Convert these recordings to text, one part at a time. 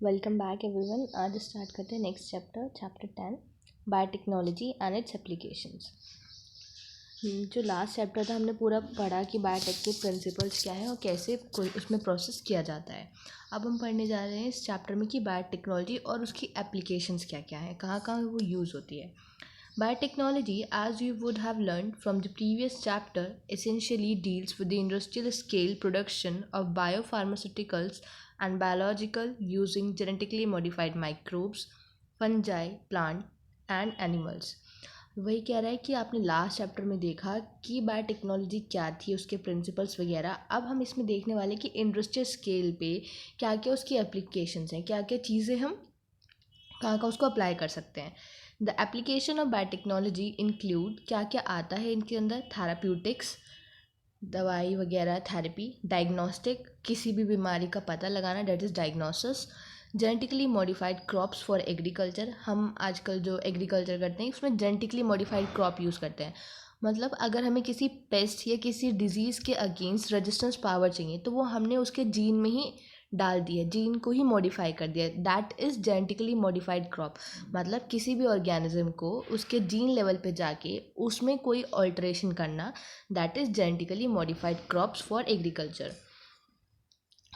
Welcome back everyone. आज start करते हैं next chapter 10 biotechnology and it's applications. जो लास्ट चैप्टर था हमने पूरा पढ़ा कि बायोटेक के प्रिंसिपल्स क्या है और कैसे कोई उसमें प्रोसेस किया जाता है। अब हम पढ़ने जा रहे हैं इस चैप्टर में कि बायोटेक्नोलॉजी और उसकी एप्लीकेशंस क्या क्या है, कहाँ कहाँ वो यूज़ होती है। Biotechnology, as you would have learned from the previous chapter, essentially deals with the industrial scale production of biopharmaceuticals and biological using genetically modified microbes, fungi, plant and animals. वही कह रहा है कि आपने लास्ट चैप्टर में देखा कि biotechnology क्या थी, उसके प्रिंसिपल्स वगैरह। अब हम इसमें देखने वाले कि इंडस्ट्रियल स्केल पे क्या क्या उसकी एप्लीकेशंस हैं, क्या क्या चीज़ें हम कहाँ कहाँ उसको अप्लाई कर सकते हैं। The application of biotechnology include, क्या क्या आता है इनके अंदर, थेराप्यूटिक्स, दवाई वगैरह, थेरेपी, डायग्नोस्टिक, किसी भी बीमारी का पता लगाना, that is diagnosis, genetically modified crops for agriculture. हम आजकल जो एग्रीकल्चर करते हैं उसमें जेनेटिकली मॉडिफाइड क्रॉप यूज़ करते हैं। मतलब अगर हमें किसी पेस्ट या किसी डिजीज़ के अगेंस्ट रेजिस्टेंस पावर चाहिए तो वो हमने उसके जीन में ही डाल दिया, जीन को ही मॉडिफाई कर दिया, that is genetically modified crop. मतलब किसी भी ऑर्गेनिज्म को उसके जीन लेवल पे जाके उसमें कोई ऑल्टरेशन करना, that is genetically modified crops for agriculture.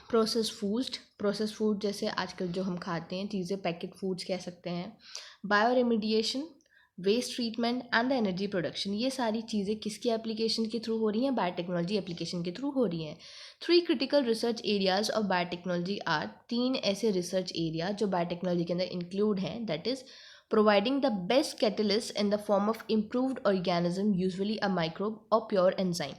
Process food जैसे आजकल जो हम खाते हैं चीज़ें, पैकेट फूड्स कह सकते हैं। Bioremediation, waste treatment and the energy production, ये सारी चीज़ें किसकी एप्लीकेशन के थ्रू हो रही हैं, बायोटेक्नोलॉजी एप्लीकेशन के थ्रू हो रही हैं। 3 critical research areas of biotechnology are, 3 ऐसे रिसर्च एरिया जो बायोटेक्नोलॉजी के अंदर इंक्लूड हैं, that is providing the best catalyst in the form of improved organism, usually a microbe और प्योर एंजाइम।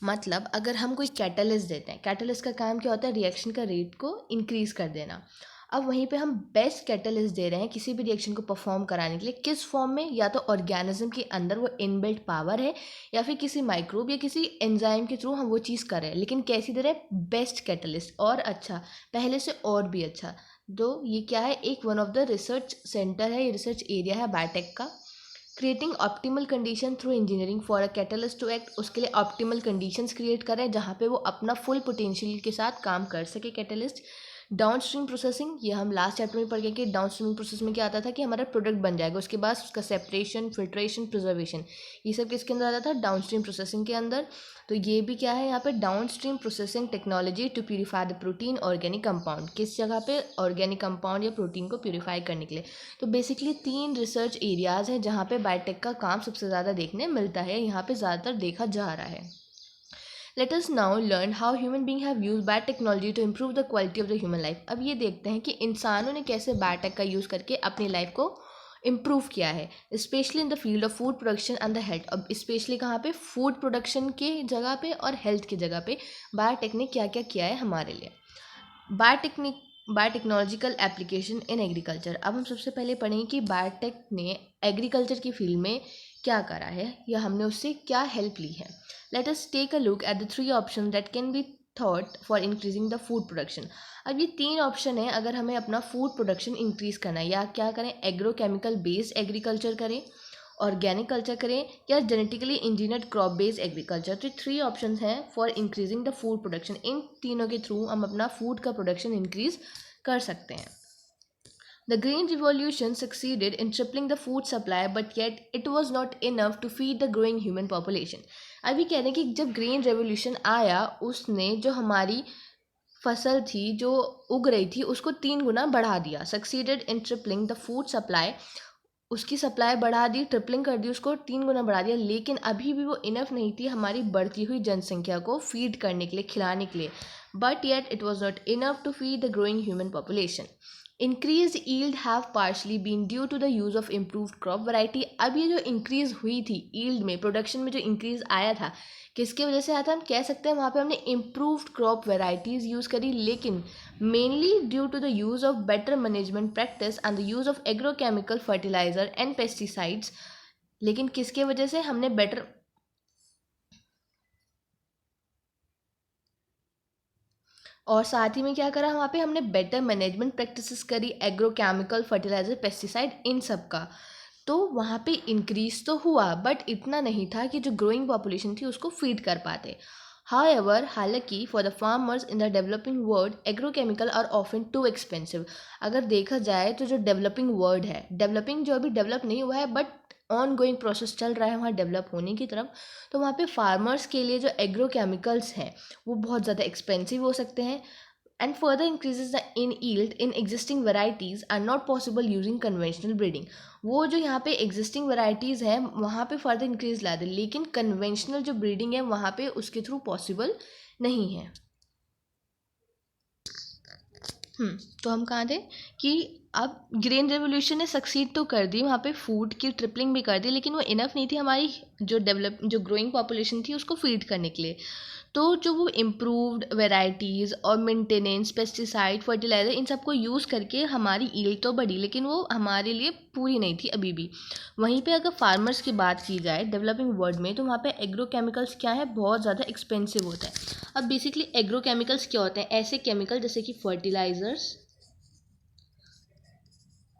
मतलब अगर हम कोई कैटलिस्ट देते हैं, कैटलिस्ट का काम क्या होता है, रिएक्शन का रेट को इंक्रीज़ कर देना। अब वहीं पे हम बेस्ट कैटलिस्ट दे रहे हैं किसी भी रिएक्शन को परफॉर्म कराने के लिए, किस फॉर्म में, या तो ऑर्गेनिज्म के अंदर वो इनबिल्ट पावर है या फिर किसी माइक्रोब या किसी एंजाइम के थ्रू हम वो चीज़ कर रहे हैं, लेकिन कैसी दे रहे हैं, बेस्ट कैटलिस्ट, और अच्छा, पहले से और भी अच्छा। तो ये क्या है, एक one of the research centre है, ये रिसर्च एरिया है बायोटेक का। Creating optimal condition through engineering for a catalyst to act, उसके लिए ऑप्टिमल कंडीशंस क्रिएट करें जहाँ पे वो अपना फुल पोटेंशियल के साथ काम कर सके कैटलिस्ट। डाउन स्ट्रीम प्रोसेसिंग, ये हम लास्ट चैप्टर में पढ़ गए कि डाउन स्ट्रीम प्रोसेस में क्या आता था कि हमारा प्रोडक्ट बन जाएगा, उसके बाद उसका सेपरेशन, फिल्ट्रेशन, प्रिजर्वेशन, ये सब किसके अंदर आता था, डाउन स्ट्रीम प्रोसेसिंग के अंदर। तो ये भी क्या है यहाँ पे, downstream processing technology to purify the protein organic compound, किस जगह पे, ऑर्गेनिक कंपाउंड या प्रोटीन को प्यूरिफाई करने के लिए। तो बेसिकली 3 रिसर्च एरियाज़ हैं जहाँ पे बायोटेक का काम सबसे ज़्यादा देखने मिलता है, यहाँ पे ज़्यादातर देखा जा रहा है। Let us now learn how human being have use biotechnology to improve the quality of the human life. अब ये देखते हैं कि इंसानों ने कैसे बायोटेक का यूज़ करके अपनी लाइफ को इम्प्रूव किया है, specially in the field of food production and the health. अब स्पेशली कहाँ पे, फूड प्रोडक्शन के जगह पे और हेल्थ की जगह पे बायोटेक ने क्या क्या किया है हमारे लिए। Biotechnic biotechnological application in agriculture. अब हम सबसे पहले पढ़ेंगे कि बायोटेक ने एग्रीकल्चर की फील्ड में क्या करा है या हमने उससे क्या हेल्प ली है। Let us take a look at the 3 option that can be thought for increasing the food production. अब ये 3 ऑप्शन है अगर हमें अपना फूड प्रोडक्शन इंक्रीज करना है, या क्या करें, एग्रोकेमिकल बेस्ड एग्रीकल्चर करें, ऑर्गेनिक कल्चर करें, या genetically engineered crop based agriculture. तो 3 ऑप्शंस हैं for increasing the food production. इन तीनों के थ्रू हम अपना फूड का प्रोडक्शन इंक्रीज कर सकते हैं। The Green Revolution succeeded in tripling the food supply, but yet it was not enough to feed the growing human population. अभी कह रहे हैं कि जब ग्रीन रेवोल्यूशन आया उसने जो हमारी फसल थी जो उग रही थी उसको 3 गुना बढ़ा दिया। Succeeded in tripling the food supply, उसकी सप्लाई बढ़ा दी, ट्रिपलिंग कर दी, उसको 3 गुना बढ़ा दिया, लेकिन अभी भी वो इनफ नहीं थी हमारी बढ़ती हुई जनसंख्या को फीड करने के लिए, खिलाने के लिए। But yet it was not enough to feed the growing human population. Increase yield have partially been due to the use of improved crop variety. अब ये जो इंक्रीज हुई थी ईल्ड में, प्रोडक्शन में जो इंक्रीज आया था, किसके वजह से आया था, हम कह सकते हैं वहाँ पे हमने इम्प्रूव्ड क्रॉप वैरायटीज़ यूज़ करी, लेकिन mainly due to the use of better management practice and the use of agrochemical fertiliser and pesticides. लेकिन किसके वजह से, हमने बेटर, और साथ ही में क्या करा वहाँ पे, हमने बेटर मैनेजमेंट प्रैक्टिसेस करी, एग्रोकेमिकल फर्टिलाइजर पेस्टिसाइड इन सब का। तो वहाँ पे इंक्रीज तो हुआ बट इतना नहीं था कि जो ग्रोइंग पॉपुलेशन थी उसको फीड कर पाते। However, हालांकि for the farmers in the developing world agrochemical are often too expensive. अगर देखा जाए तो जो डेवलपिंग वर्ल्ड है, डेवलपिंग जो अभी डेवलप नहीं हुआ है बट ऑन गोइंग प्रोसेस चल रहा है वहाँ डेवलप होने की तरफ, तो वहाँ पे फार्मर्स के लिए जो एग्रोकेमिकल्स हैं वो बहुत ज़्यादा एक्सपेंसिव हो सकते हैं and further increases the in yield in existing varieties are not possible using conventional breeding। वो जो यहाँ पे existing varieties हैं वहाँ पे further increase ला दे, लेकिन conventional जो breeding है वहाँ पे उसके थ्रू possible नहीं है। तो हम कहाँ थे कि अब ग्रेन रेवोल्यूशन ने सक्सीड तो कर दी, वहाँ पे फूड की ट्रिपलिंग भी कर दी, लेकिन वो इनफ नहीं थी हमारी जो ग्रोइंग पॉपुलेशन थी उसको फीड करने के लिए। तो जो वो इम्प्रूव्ड वेराइटीज़ और मेंटेनेंस, पेस्टिसाइड, फर्टिलाइज़र, इन सबको यूज़ करके हमारी ईल्ड तो बढ़ी, लेकिन वो हमारे लिए पूरी नहीं थी अभी भी। वहीं पे अगर फार्मर्स की बात की जाए डेवलपिंग वर्ल्ड में, तो वहाँ पे एग्रोकेमिकल्स क्या है, बहुत ज़्यादा एक्सपेंसिव होता है। अब बेसिकली एग्रोकेमिकल्स क्या होते हैं, ऐसे केमिकल जैसे कि फर्टिलाइज़र्स,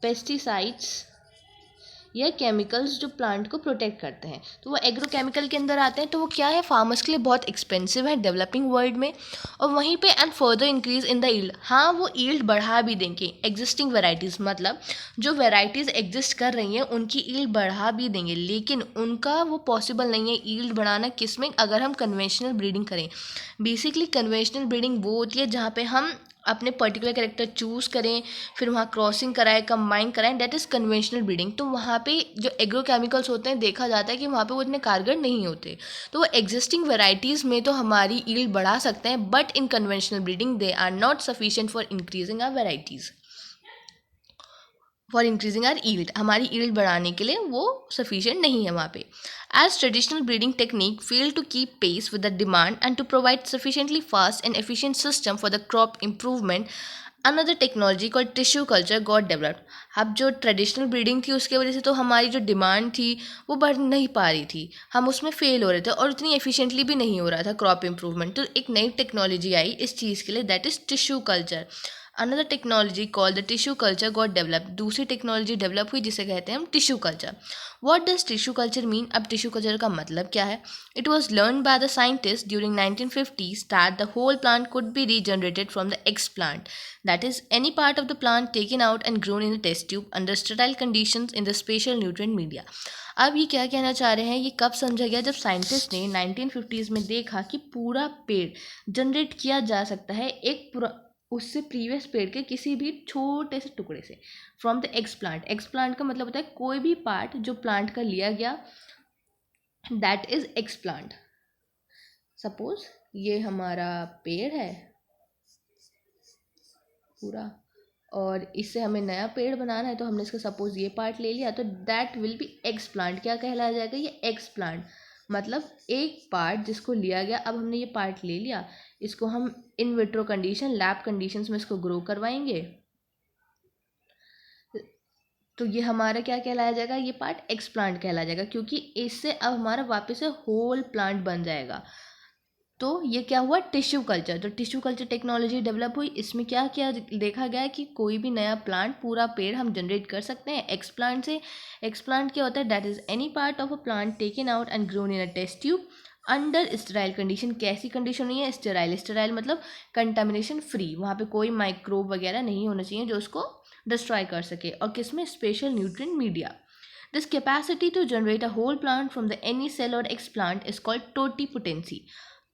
पेस्टिसाइड्स या केमिकल्स जो प्लांट को प्रोटेक्ट करते हैं, तो वो एग्रोकेमिकल के अंदर आते हैं। तो वो क्या है, फार्मर्स के लिए बहुत एक्सपेंसिव है डेवलपिंग वर्ल्ड में। और वहीं पे and further increase in the yield, हाँ वो ईल्ड बढ़ा भी देंगे एग्जिस्टिंग वेराइटीज़, मतलब जो वेराइटीज़ एग्जिस्ट कर रही हैं उनकी ईल्ड बढ़ा भी देंगे, लेकिन उनका वो पॉसिबल नहीं है ईल्ड बढ़ाना किस में, अगर हम कन्वेंशनल ब्रीडिंग करें। बेसिकली कन्वेंशनल ब्रीडिंग वो होती है जहाँ पे हम अपने पर्टिकुलर कैरेक्टर चूज़ करें, फिर वहाँ क्रॉसिंग कराएं, कंबाइन कराएं, दैट इज़ कन्वेंशनल ब्रीडिंग। तो वहाँ पे जो एग्रोकेमिकल्स होते हैं देखा जाता है कि वहाँ पे वो इतने कारगर नहीं होते, तो वो एग्जिस्टिंग वेराइटीज़ में तो हमारी ईल्ड बढ़ा सकते हैं, but in conventional breeding they are not sufficient for increasing our varieties, for increasing our yield, हमारी ईल्ड बढ़ाने के लिए वो सफिशिएंट नहीं है वहाँ पे। As traditional breeding technique fail to keep pace with the demand and to provide sufficiently fast and efficient system for the crop improvement, another technology called tissue culture got developed. अब जो traditional breeding थी उसके वजह से तो हमारी जो demand थी वो बढ़ नहीं पा रही थी, हम उसमें फेल हो रहे थे और इतनी एफिशिएंटली भी नहीं हो रहा था क्रॉप इम्प्रूवमेंट। तो एक नई टेक्नोलॉजी आई इस चीज़ के लिए, that is tissue culture. Another technology called the tissue culture got develop, दूसरी टेक्नोलॉजी डेवलप हुई जिसे कहते हैं हम tissue culture. What does tissue culture mean, अब टिश्यू कल्चर का मतलब क्या है। It was learn by the scientist during 1950s that the whole plant could be regenerated from the explant, that is any part of the plant taken out and grown in a test tube under sterile conditions in the spatial nutrient media। अब ये क्या कहना चाह रहे हैं, ये कब समझा गया, जब साइंटिस्ट ने 1950s में देखा कि पूरा पेड़ जनरेट किया जा सकता है एक पूरा उससे प्रीवियस पेड़ के किसी भी छोटे से टुकड़े से, from the x plant. X plant का मतलब होता है कोई भी पार्ट जो प्लांट का लिया गया, that is x plant. Suppose ये हमारा पेड़ है पूरा और इससे हमें नया पेड़ बनाना है, तो हमने इसका सपोज ये पार्ट ले लिया, तो that will be x plant. क्या कहलाया जाएगा, ये एक्स प्लांट, मतलब एक पार्ट जिसको लिया गया। अब हमने ये पार्ट ले लिया, इसको हम in vitro condition, lab conditions में इसको ग्रो करवाएंगे, तो ये हमारा क्या कहलाया जाएगा, ये पार्ट एक्स प्लांट कहलाया जाएगा, क्योंकि इससे अब हमारा वापस से होल प्लांट बन जाएगा। तो ये क्या हुआ, टिश्यू कल्चर। तो टिश्यू कल्चर टेक्नोलॉजी डेवलप हुई, इसमें क्या क्या देखा गया कि कोई भी नया प्लांट, पूरा पेड़ हम जनरेट कर सकते हैं एक्स प्लांट से। एक्स प्लांट क्या होता है, that is any part of a plant taken out and grown in a test tube under sterile condition. कैसी कंडीशन हुई है, स्टेराइल। स्टेराइल मतलब कंटामिनेशन फ्री, वहाँ पे कोई माइक्रोब वगैरह नहीं होना चाहिए जो उसको डिस्ट्रॉय कर सके, और किसमें, special nutrient media. This capacity to generate a whole plant from the any cell और explant is called totipotency.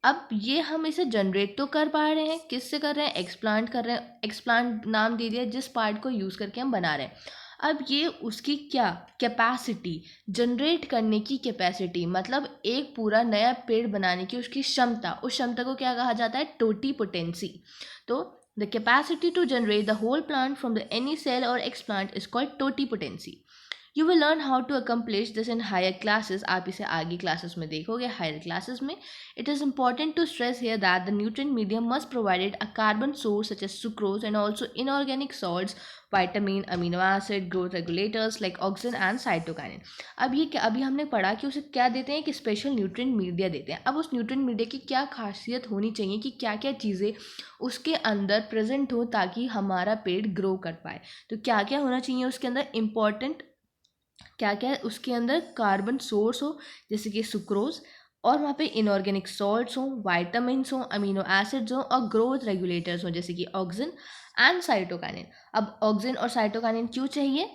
अब ये हम इसे जनरेट तो कर पा रहे हैं, किससे कर रहे हैं, एक्स प्लांट कर रहे हैं। एक्स प्लांट नाम दे दिया जिस पार्ट को यूज़ करके हम बना रहे हैं। अब ये उसकी क्या कैपेसिटी, जनरेट करने की कैपेसिटी, मतलब एक पूरा नया पेड़ बनाने की उसकी क्षमता, उस क्षमता को क्या कहा जाता है, टोटीपोटेंसी। तो the capacity to generate the whole plant from the any cell और explant is called totipotency. You will learn how to accomplish this in higher classes, आप इसे आगे क्लासेस में देखोगे, हायर क्लासेस में। It is important to stress here that the nutrient medium must provide a carbon source such as sucrose and also inorganic salts, vitamin, amino acid, growth regulators like oxygen and cytokinin। अब ये क्या, अभी हमने पढ़ा कि उसे क्या देते हैं कि स्पेशल न्यूट्रिएंट मीडिया देते हैं। अब उस न्यूट्रिएंट मीडिया की क्या खासियत होनी चाहिए कि क्या क्या चीज़ें उसके अंदर प्रेजेंट हो ताकि हमारा पेड़ ग्रो कर पाए। तो क्या क्या होना चाहिए उसके अंदर, इम्पॉर्टेंट क्या क्या है उसके अंदर, कार्बन सोर्स हो जैसे कि सुक्रोज, और वहाँ पे इनऑर्गेनिक सॉल्ट्स हों, वाइटामिन्स हों, अमीनो एसिड्स हों और ग्रोथ रेगुलेटर्स हों जैसे कि ऑक्सिन एंड साइटोकाइनिन। अब ऑक्सिन और साइटोकाइनिन क्यों चाहिए?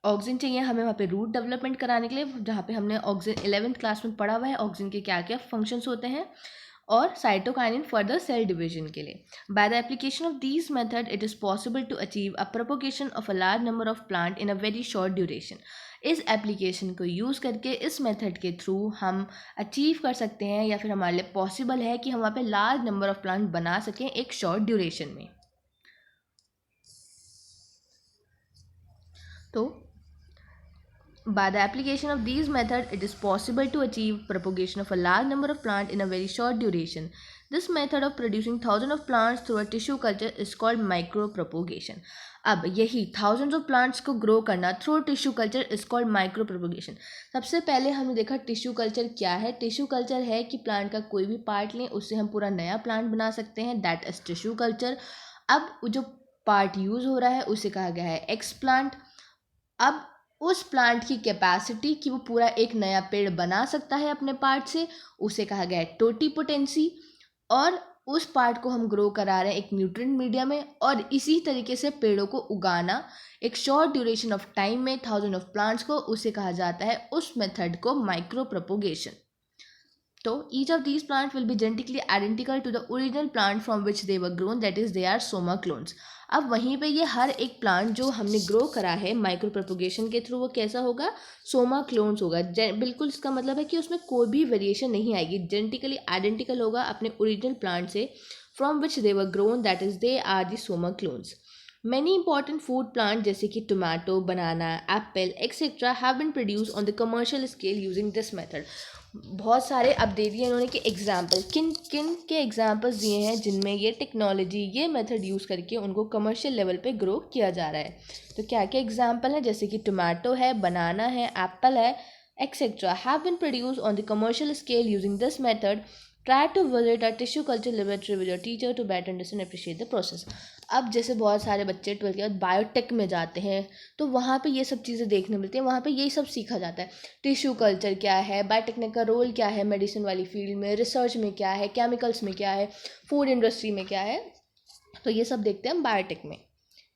ऑक्सिन चाहिए हमें वहाँ पे रूट डेवलपमेंट कराने के लिए, जहाँ पे हमने ऑक्सिन 11th क्लास में पढ़ा हुआ है ऑक्सिन के क्या क्या फंक्शंस होते हैं, और साइटोकाइनिन फर्दर सेल डिवीजन के लिए। By the application of these method it is possible to achieve a propagation of a large number of plant in a very short duration. इस एप्लीकेशन को यूज़ करके, इस method के through हम achieve कर सकते हैं या फिर हमारे लिए पॉसिबल है कि हम वहाँ पे लार्ज नंबर ऑफ प्लांट बना सकें एक शॉर्ट ड्यूरेशन में। तो by the application of these methods, it is possible to achieve propagation of a large number of plants in a very short duration. This method of producing thousands of plants through a tissue culture is called micropropagation. अब यही thousands of plants को grow करना through tissue culture is called micropropagation. सबसे पहले हमने देखा tissue culture क्या है। टिश्यू कल्चर है कि प्लांट का कोई भी पार्ट लें, उससे हम पूरा नया प्लांट बना सकते हैं, दैट इज टिश्यू कल्चर। अब जो पार्ट यूज़ हो रहा है उसे कहा गया है एक्स प्लांट। अब उस प्लांट की कैपेसिटी कि वो पूरा एक नया पेड़ बना सकता है अपने पार्ट से, उसे कहा गया है टोटीपोटेंसी। और उस पार्ट को हम ग्रो करा रहे हैं एक न्यूट्रिएंट मीडिया में, और इसी तरीके से पेड़ों को उगाना एक शॉर्ट ड्यूरेशन ऑफ टाइम में थाउजेंड ऑफ प्लांट्स को, उसे कहा जाता है उस मेथड को माइक्रो प्रोपोगेशन। तो each of these plants will be genetically identical to the original plant from which they were grown, that is they are soma clones. अब वहीं पे ये हर एक प्लांट जो हमने ग्रो करा है माइक्रो प्रोपोगेशन के थ्रू वो कैसा होगा? सोमा क्लोन्स होगा। बिल्कुल इसका मतलब है कि उसमें कोई भी वेरिएशन नहीं आएगी, जेनेटिकली आइडेंटिकल होगा अपने ओरिजिनल प्लांट से from which they were grown, that is they are the somaclones. Many important food plants जैसे कि tomato, banana, apple etcetera have been produce on the commercial scale using this method. बहुत सारे अब दे दिए इन्होंने कि example, किन किन के एग्जाम्पल्स दिए हैं जिनमें ये टेक्नोलॉजी, ये मेथड यूज़ करके उनको कमर्शियल लेवल पे ग्रो किया जा रहा है। तो क्या क्या एग्जाम्पल हैं? जैसे कि टोमेटो है, बनाना है, एप्पल है etcetera have been produce on the commercial scale using this method. Try to visit a tissue culture laboratory with your teacher to better understand appreciate the process. अब जैसे बहुत सारे बच्चे 12th के बाद बायोटेक में जाते हैं तो वहाँ पे ये सब चीज़ें देखने मिलती हैं, वहाँ पे यही सब सीखा जाता है। टिश्यू कल्चर क्या है, बायोटेक्निक का रोल क्या है मेडिसिन वाली फील्ड में, रिसर्च में क्या है, केमिकल्स में क्या है, फूड इंडस्ट्री में क्या है, तो ये सब देखते हैं हम बायोटेक में।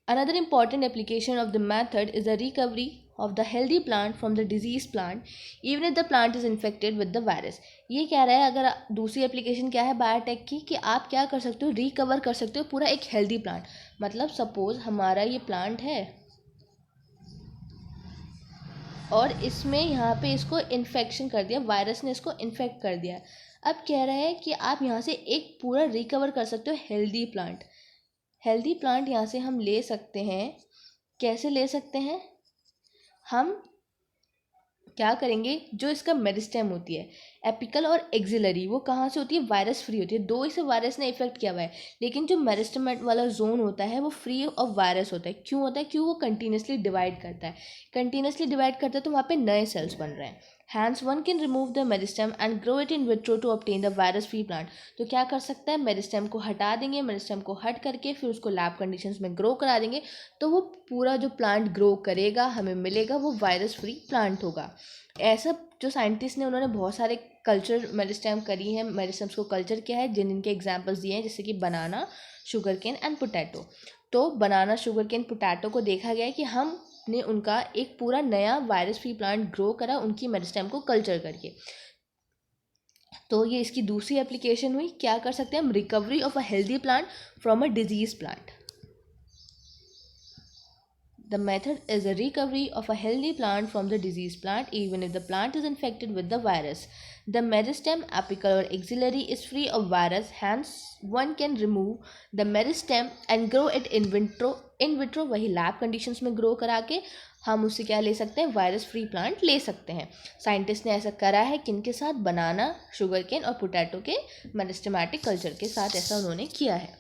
Another important application of the method is the recovery of the healthy plant from the diseased plant even if the plant is infected with the virus। ये कह रहा है, अगर दूसरी एप्लीकेशन क्या है बायोटेक की, कि आप क्या कर सकते हो, रिकवर कर सकते हो पूरा एक हेल्दी प्लांट। मतलब सपोज हमारा ये प्लांट है और इसमें यहाँ पे इसको इन्फेक्शन कर दिया, वायरस ने इसको इन्फेक्ट कर दिया। अब कह रहा है कि आप यहाँ से एक पूरा रिकवर कर सकते हो हेल्दी प्लांट। हेल्दी प्लांट यहाँ से हम ले सकते हैं। कैसे ले सकते हैं? हम क्या करेंगे, जो इसका मेरिस्टेम होती है एपिकल और एक्सिलरी, वो कहाँ से होती है? वायरस फ्री होती है। दो इसे वायरस ने इफेक्ट किया हुआ है, लेकिन जो मेरिस्टेम वाला जोन होता है वो फ्री ऑफ वायरस होता है। क्यों होता है? क्यों? वो कंटिन्यूसली डिवाइड करता है। कंटिन्यूसली डिवाइड करता है तो वहाँ पे नए सेल्स बन रहे हैं। Hence one can remove the meristem and grow it in vitro to obtain the virus free plant. तो क्या कर सकता है? मेरिस्टेम को हटा देंगे, मेरिस्टेम को हट करके फिर उसको लैब कंडीशंस में ग्रो करा देंगे, तो वो पूरा जो प्लांट ग्रो करेगा हमें मिलेगा वो वायरस फ्री प्लांट होगा। ऐसा जो साइंटिस्ट ने, उन्होंने बहुत सारे कल्चर मेरिस्टेम करी हैं, मेरिस्टेम्स को कल्चर किया है, जिनके एग्जांपल्स दिए हैं जैसे कि बनाना, शुगर केन एंड पोटैटो। तो बनाना, शुगर केन, पोटैटो को देखा गया है कि हमने उनका एक पूरा नया वायरस फ्री प्लांट ग्रो करा उनकी मेरिस्टेम को कल्चर करके। तो ये इसकी दूसरी एप्लीकेशन हुई। क्या कर सकते हैं हम? Recovery of a healthy plant from a disease plant. The method is a recovery of a healthy plant from the diseased plant even if the plant is infected with the virus. The meristem, apical or axillary is free of virus, hence one can remove the meristem and grow it in vitro. In vitro वही lab conditions में grow करा के हम उससे क्या ले सकते हैं? वायरस फ्री प्लांट ले सकते हैं। साइंटिस्ट ने ऐसा करा है किनके साथ? बनाना, शुगर केन और पोटैटो के मेरिस्टेमेटिक कल्चर के साथ ऐसा उन्होंने किया है।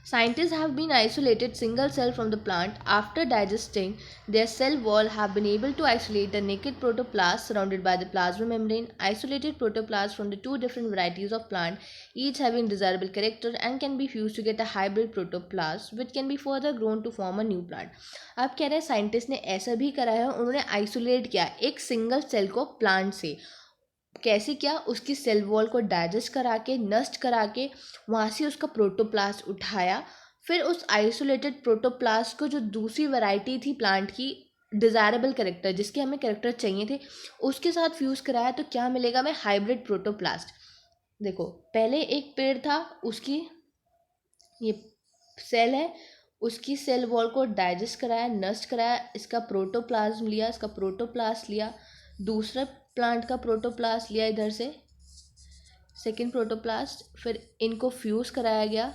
Scientists have been isolated single cell from the plant. After digesting, their cell wall have been able to isolate the naked protoplast surrounded by the plasma membrane. Isolated protoplast from the two different varieties of plant, each having desirable character and can be fused to get a hybrid protoplast which can be further grown to form a new plant. अब कह रहे हैं scientist ने ऐसा भी करा है, उन्होंने आइसोलेट किया एक सिंगल सेल को प्लांट से. कैसे किया? उसकी सेल वॉल को डाइजेस्ट करा के, नष्ट करा के, वहाँ से उसका प्रोटोप्लास्ट उठाया, फिर उस आइसोलेटेड प्रोटोप्लास्ट को जो दूसरी वैरायटी थी प्लांट की, डिज़ायरेबल कैरेक्टर जिसके हमें कैरेक्टर चाहिए थे, उसके साथ फ्यूज़ कराया. तो क्या मिलेगा हमें? Hybrid protoplast. देखो, पहले एक पेड़ था, उसकी ये सेल है, उसकी सेल वॉल को डाइजेस्ट कराया, नष्ट कराया, इसका प्रोटोप्लाज्म लिया, इसका प्रोटोप्लास्ट लिया, दूसरा प्लांट का प्रोटोप्लास्ट लिया इधर से, सेकेंड प्रोटोप्लास्ट, फिर इनको फ्यूज़ कराया गया.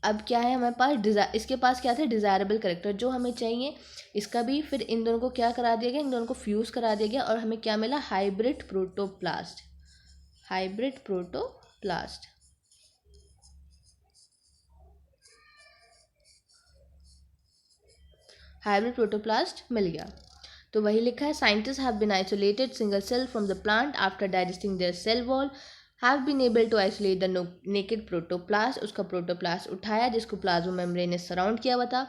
अब क्या है हमारे पास? इसके पास क्या थे? डिज़ायरेबल कैरेक्टर जो हमें चाहिए, इसका भी. फिर इन दोनों को क्या करा दिया गया? इन दोनों को फ्यूज़ करा दिया गया और हमें क्या मिला? Hybrid protoplast. Hybrid protoplast. Hybrid protoplast मिल गया. तो वही लिखा है, scientist have been isolated single cell from the plant after digesting their cell wall, have been able to isolate the naked protoplast. उसका प्रोटोप्लास्ट उठाया जिसको प्लाज्मा मेम्ब्रेन ने सराउंड किया हुआ था.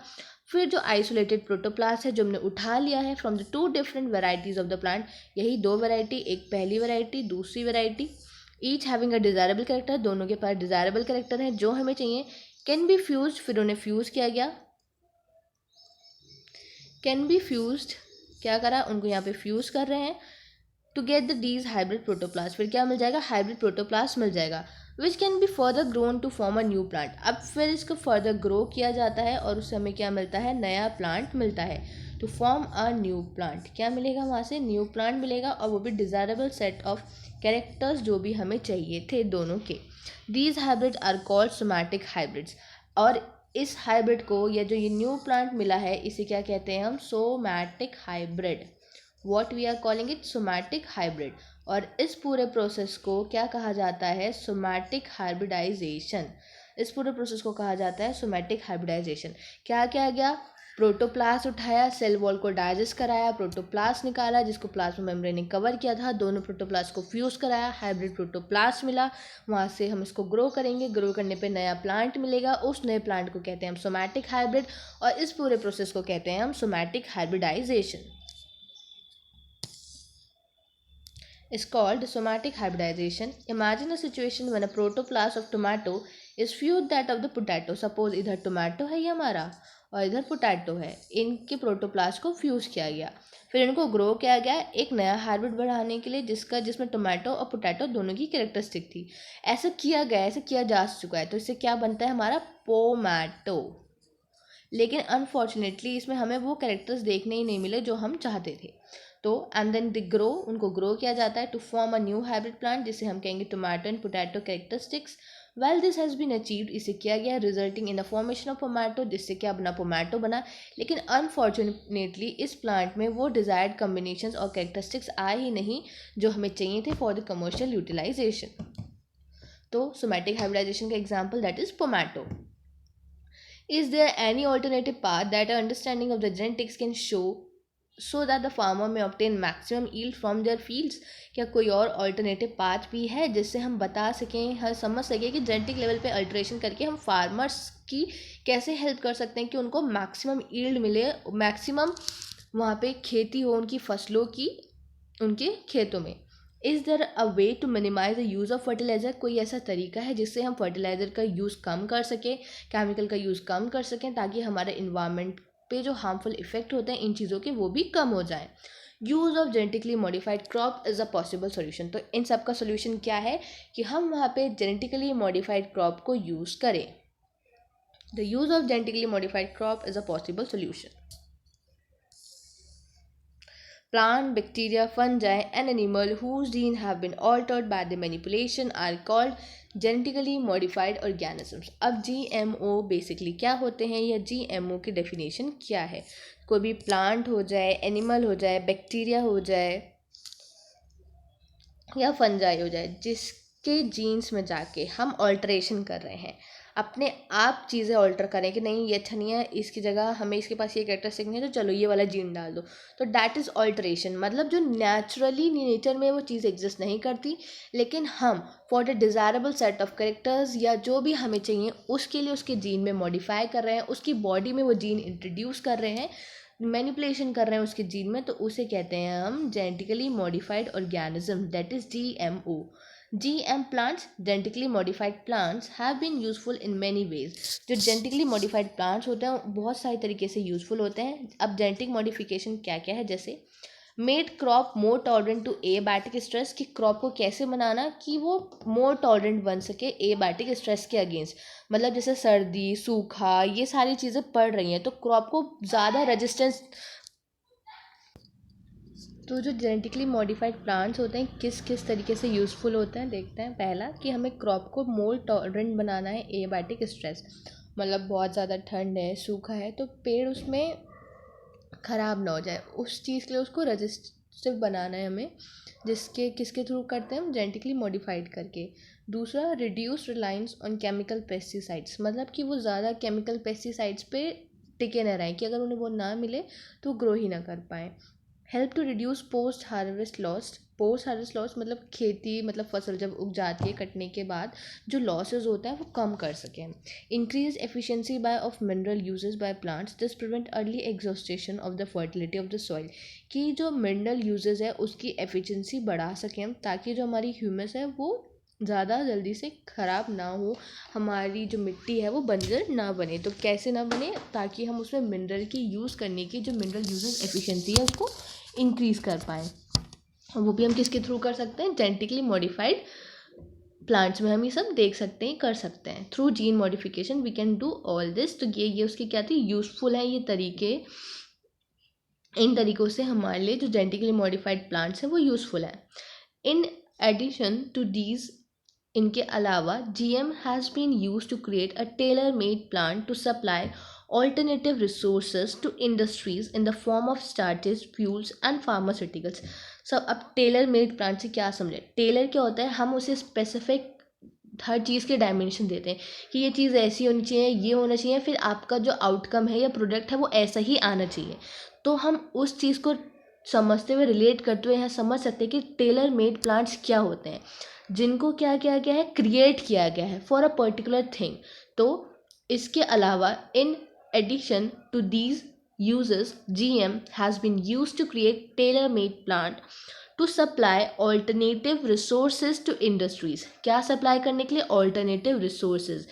फिर जो आइसोलेटेड प्रोटोप्लास्ट है जो हमने उठा लिया है from the two different varieties of the plant, यही दो वेराइटी, एक पहली वेराइटी, दूसरी variety, each having a desirable character, दोनों के पास डिज़ायरेबल कैरेक्टर है जो हमें चाहिए, कैन बी फ्यूज. फिर उन्हें फ्यूज़ किया गया, कैन बी फ्यूज्ड. क्या करा? उनको यहाँ पे फ्यूज़ कर रहे हैं to get the these hybrid protoplast. फिर क्या मिल जाएगा? हाइब्रिड प्रोटोप्लास्ट मिल जाएगा which can be further grown to form a new plant. अब फिर इसको फर्दर ग्रो किया जाता है और उससे हमें क्या मिलता है? नया प्लांट मिलता है. To form a new plant क्या मिलेगा? वहाँ से न्यू प्लांट मिलेगा और वो भी डिज़ायरेबल सेट ऑफ कैरेक्टर्स जो भी हमें चाहिए थे दोनों के. These hybrids are called somatic hybrids. और इस हाइब्रिड को, या जो ये न्यू प्लांट मिला है, इसे क्या कहते हैं हम? Somatic hybrid. What we are calling it? Somatic hybrid. और इस पूरे प्रोसेस को क्या कहा जाता है? Somatic hybridisation. इस पूरे प्रोसेस को कहा जाता है सोमैटिक हाइब्रिडाइजेशन. क्या किया गया? प्रोटोप्लास्ट उठाया, सेल वॉल को डाइजेस्ट कराया, प्रोटोप्लास्ट निकाला जिसको प्लाज्मा मेम्ब्रेन ने कवर किया था, दोनों प्रोटोप्लास्ट को फ्यूज़ कराया, हाइब्रिड प्रोटोप्लास्ट मिला. वहाँ से हम इसको ग्रो करेंगे, ग्रो करने पे नया प्लांट मिलेगा, उस नए प्लांट को कहते हैं हम सोमैटिक हाइब्रिड. और इस पूरे प्रोसेस को कहते हैं हम somatic hybridisation. is called somatic hybridization. Imagine a situation when a protoplast of tomato is fused that of the potato. Suppose इधर टोमेटो है ये हमारा और इधर पोटैटो है, इनके प्रोटोप्लास्ट को फ्यूज़ किया गया, फिर इनको ग्रो किया गया एक नया हाइब्रिड बढ़ाने के लिए जिसमें टोमेटो और पोटैटो दोनों की कैरेक्टरिस्टिक थी. ऐसा किया गया, ऐसा किया जा चुका है. तो इससे क्या बनता है हमारा? पोमैटो. लेकिन अनफॉर्चुनेटली इसमें हमें वो कैरेक्टर्स देखने ही नहीं मिले जो हम चाहते थे. तो एंड देन द ग्रो, उनको ग्रो किया जाता है to form a new hybrid plant जिसे हम कहेंगे tomato and potato characteristics. Well this has been achieved, इसे किया गया resulting in the formation of pomato, जिससे क्या बना? पोमैटो बना. लेकिन अनफॉर्चुनेटली इस प्लांट में वो डिज़ायर्ड कम्बिनेशंस और कैरेक्टरिस्टिक्स आए ही नहीं जो हमें चाहिए थे फॉर द कमर्शियल यूटिलाइजेशन. तो सोमैटिक हाइब्रिडाइजेशन का example that is pomato. Is there any alternative path that our understanding of the genetics can show so that the farmer may obtain maximum yield from their fields? क्या कोई और alternative path भी है जिससे हम बता सकें, हर समझ सकें कि जेनेटिक लेवल पे अल्टरेशन करके हम फार्मर्स की कैसे हेल्प कर सकते हैं कि उनको मैक्सिमम यील्ड मिले, मैक्सिमम वहाँ पे खेती हो उनकी फसलों की, उनके खेतों में. Is there a way to minimise the use of fertiliser? कोई ऐसा तरीका है जिससे हम फर्टिलाइज़र का यूज़ कम कर सकें, केमिकल का यूज़ कम कर सकें, ताकि हमारे इन्वायरमेंट पे जो हार्मफुल इफेक्ट होते हैं इन चीज़ों के वो भी कम हो जाएं. Use of genetically modified crop is a possible solution. तो इन सब का सोल्यूशन क्या है? कि हम वहाँ पे जेनेटिकली मॉडिफाइड क्रॉप को यूज़ करें. The use of genetically modified crop is a possible solution. Plant, bacteria, fungi, and animal whose genes have been altered by the manipulation are called genetically modified organisms. अब GMO basically क्या होते हैं या GMO की definition क्या है? कोई भी प्लांट हो जाए, एनिमल हो जाए, बैक्टीरिया हो जाए या फंजाई हो जाए, जिसके जीन्स में जाके हम ऑल्ट्रेशन कर रहे हैं. अपने आप चीज़ें ऑल्टर करें कि नहीं ये अच्छा नहीं है, इसकी जगह हमें इसके पास ये कैरेक्टरिस्टिक नहीं है तो चलो ये वाला जीन डाल दो, तो डैट इज़ ऑल्टरेशन। मतलब जो नेचुरली नेचर में वो चीज़ एग्जिस्ट नहीं करती, लेकिन हम for the desirable set of characters या जो भी हमें चाहिए उसके लिए उसके जीन में मॉडिफाई कर रहे हैं, उसकी बॉडी में वो जीन इंट्रोड्यूस कर रहे हैं, मैनिपुलेशन कर रहे हैं उसके जीन में, तो उसे कहते हैं हम genetically modified organism, that is GMO। GM plants, genetically modified plants, have been useful in many ways। जो genetically modified plants होते हैं बहुत सारे तरीके से यूज़फुल होते हैं। अब जेनेटिक मॉडिफिकेशन क्या क्या है, जैसे made crop more tolerant to abiotic stress, कि क्रॉप को कैसे बनाना कि वो मोर टॉलरेंट बन सके एबायोटिक स्ट्रेस के अगेंस्ट। मतलब जैसे सर्दी, सूखा, ये सारी चीज़ें पड़ रही हैं तो क्रॉप को ज़्यादा रेजिस्टेंस। तो जो जेनेटिकली मॉडिफाइड प्लांट्स होते हैं किस किस तरीके से यूज़फुल होते हैं देखते हैं। पहला कि हमें क्रॉप को मोर टॉलरेंट बनाना है एबायोटिक स्ट्रेस, मतलब बहुत ज़्यादा ठंड है, सूखा है, तो पेड़ उसमें ख़राब ना हो जाए, उस चीज़ के लिए उसको रजिस्टिव बनाना है हमें, जिसके किसके थ्रू करते हैं हम, जेनेटिकली मॉडिफाइड करके। दूसरा, reduce reliance on chemical pesticides, मतलब कि वो ज़्यादा केमिकल पेस्टिसाइड्स पे टिके न रहें, कि अगर उन्हें वो ना मिले तो ग्रो ही ना कर पाएँ। Help to reduce post harvest loss, मतलब खेती, मतलब फसल जब उग जाती है कटने के बाद जो लॉसेस होता है वो कम कर सकें। Increase efficiency by of mineral uses by plants, this prevent early exhaustion of the fertility of the soil, कि जो मिनरल यूजेस है उसकी एफिशिएंसी बढ़ा सकें ताकि जो हमारी ह्यूमस है वो ज़्यादा जल्दी से ख़राब ना हो, हमारी जो मिट्टी है वो बंजर ना बने। तो कैसे ना बने, ताकि हम उसमें मिनरल की यूज़ करने की जो मिनरल यूजेस एफिशिएंसी है उसको इंक्रीज़ कर पाएँ। वो भी हम किसके थ्रू कर सकते हैं, जेनेटिकली मॉडिफाइड प्लांट्स में हम ये सब देख सकते हैं, कर सकते हैं। Through gene modification we can do all this. तो ये उसकी क्या थी, यूज़फुल है ये तरीके। इन तरीक़ों से हमारे लिए जो जेनेटिकली मॉडिफाइड प्लांट्स हैं वो यूज़फुल है। इन एडिशन टू दीज, इनके अलावा GM has been use to create a tailor made plant to supply alternative resources to industries in the form of starches, fuels and pharmaceuticals. सब अब Taylor made plant से क्या समझे, Taylor क्या होता है, हम उसे स्पेसिफिक हर चीज़ के डायमेंशन देते हैं कि ये चीज़ ऐसी होनी चाहिए, ये होना चाहिए, फिर आपका जो आउटकम है या प्रोडक्ट है वो ऐसा ही आना चाहिए। तो हम उस चीज़ को समझते हुए, रिलेट करते हुए यहाँ समझ सकते हैं कि टेलर मेड प्लांट्स क्या होते हैं, जिनको क्या किया गया है, क्रिएट किया गया है फॉर अ पर्टिकुलर थिंग। तो इसके अलावा in addition to these uses, GM has been used to create tailor-made plant to supply alternative resources to industries. क्या सप्लाई करने के लिए, ऑल्टरनेटिव रिसोर्सेज,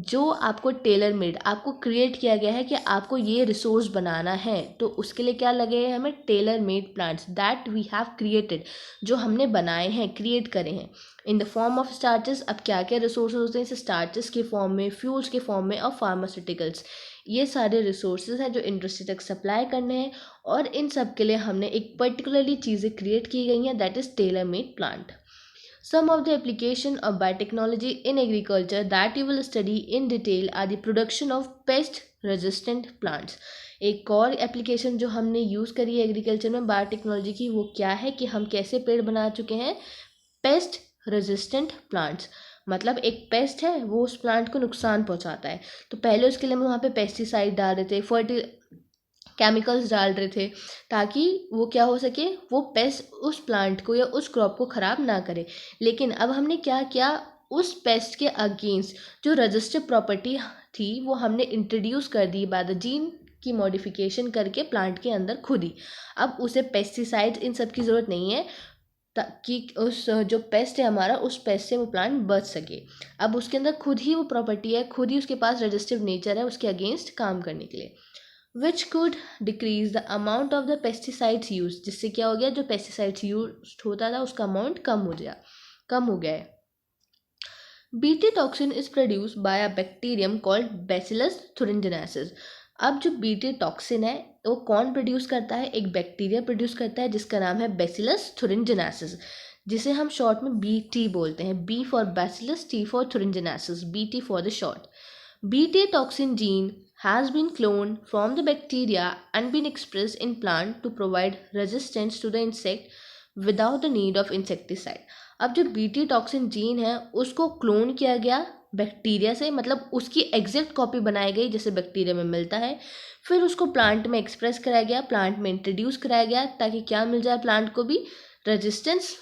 जो आपको टेलर मेड, आपको क्रिएट किया गया है कि आपको ये रिसोर्स बनाना है, तो उसके लिए क्या लगे हैं हमें, tailor made plants that we have created, जो हमने बनाए हैं, क्रिएट करे हैं in the form of starches. अब क्या क्या रिसोर्सेज होते हैं, जैसे स्टार्चेस के फॉर्म में, फ्यूल्स के फॉर्म में और फार्मास्यूटिकल्स। ये सारे रिसोर्सेज हैं जो इंडस्ट्री तक सप्लाई करने हैं, और इन सब के लिए हमने एक पर्टिकुलरली चीज़ें क्रिएट की गई हैं, that is Taylor made plant. Some of the application of biotechnology in agriculture that you will study in detail are the production of pest resistant plants। एक और एप्लीकेशन जो हमने यूज़ करी है एग्रीकल्चर में बायोटेक्नोलॉजी की, वो क्या है कि हम कैसे पेड़ बना चुके हैं, पेस्ट रेजिस्टेंट प्लांट्स। मतलब एक पेस्ट है वो उस प्लांट को नुकसान पहुंचाता है, तो पहले उसके लिए हम वहाँ पे पेस्टिसाइड डाल रहे थे, केमिकल्स डाल रहे थे, ताकि वो क्या हो सके, वो पेस्ट उस प्लांट को या उस क्रॉप को ख़राब ना करे। लेकिन अब हमने क्या किया, उस पेस्ट के अगेंस्ट जो रजिस्टर्ड प्रॉपर्टी थी वो हमने इंट्रोड्यूस कर दी बाय द जीन की मॉडिफिकेशन करके प्लांट के अंदर खुद ही। अब उसे पेस्टिसाइड्स इन सब की ज़रूरत नहीं है, ताकि उस जो पेस्ट है हमारा, उस पेस्ट से वो प्लांट बच सके। अब उसके अंदर खुद ही वो प्रॉपर्टी है, खुद ही उसके पास रजिस्टिव नेचर है उसके अगेंस्ट काम करने के लिए। Which could decrease the amount of the pesticides use, जिससे क्या हो गया, जो पेस्टिसाइड्स यूज होता था उसका अमाउंट कम हो गया है। BT toxin is produce by a bacterium called bacillus thuringiensis। अब जो बीटी टॉक्सिन है वो कौन प्रोड्यूस करता है, एक बैक्टीरिया प्रोड्यूस करता है जिसका नाम है बैसिलस thuringiensis, जिसे हम शॉर्ट में BT बोलते हैं, B for bacillus, T for thuringiensis, BT for the short. BT toxin gene has been cloned from the bacteria and been expressed in plant to provide resistance to the insect without the need of insecticide। अब जो BT toxin gene है उसको clone किया गया bacteria से, मतलब उसकी exact copy बनाई गई जैसे बैक्टीरिया में मिलता है, फिर उसको प्लांट में एक्सप्रेस कराया गया, प्लांट में इंट्रोड्यूस कराया गया ताकि क्या मिल जाए, प्लांट को भी रेजिस्टेंस